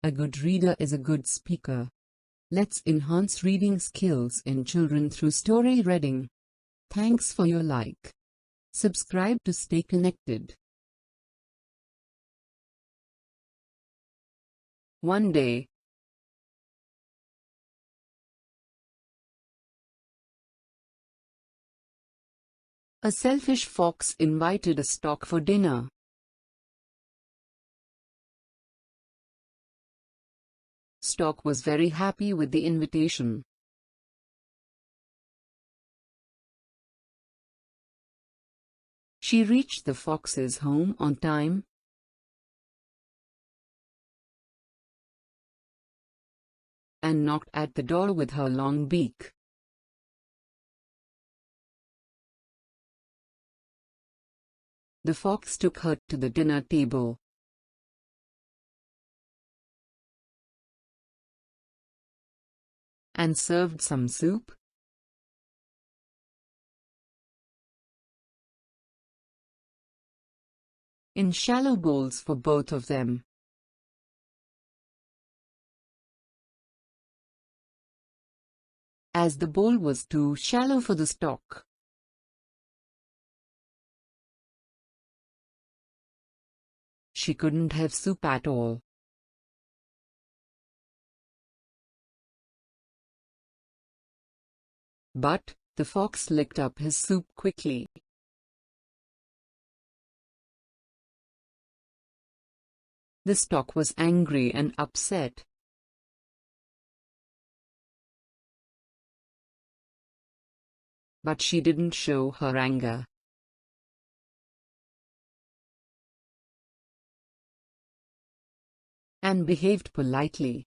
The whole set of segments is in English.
A good reader is a good speaker. Let's enhance reading skills in children through story reading. Thanks for your like. Subscribe to stay connected. One day, a selfish fox invited a stork for dinner. Stork was very happy with the invitation. She reached the fox's home on time and knocked at the door with her long beak. The fox took her to the dinner table and served some soup. In shallow bowls for both of them. As the bowl was too shallow for the stork, she couldn't have soup at all. But the fox licked up his soup quickly. The stork was angry and upset. But she didn't show her anger. And behaved politely.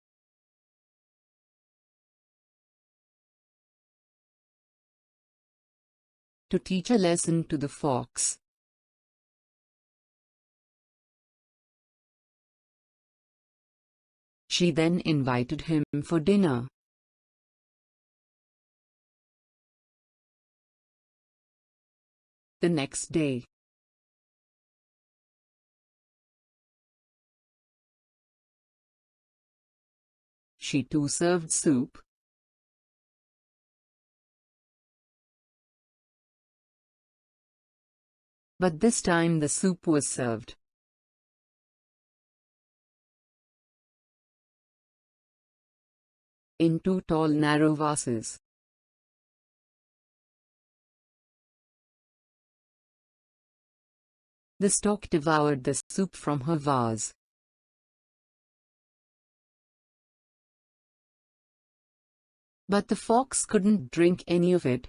To teach a lesson to the fox. She then invited him for dinner. The next day, she too served soup. But this time the soup was served in two tall narrow vases. The stork devoured the soup from her vase. But the fox couldn't drink any of it.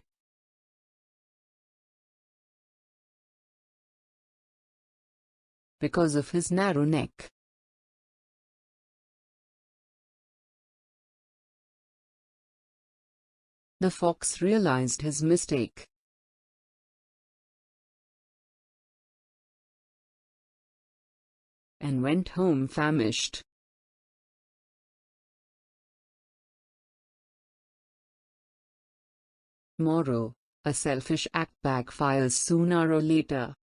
Because of his narrow neck. The fox realized his mistake. And went home famished. Moral: a selfish act backfires sooner or later.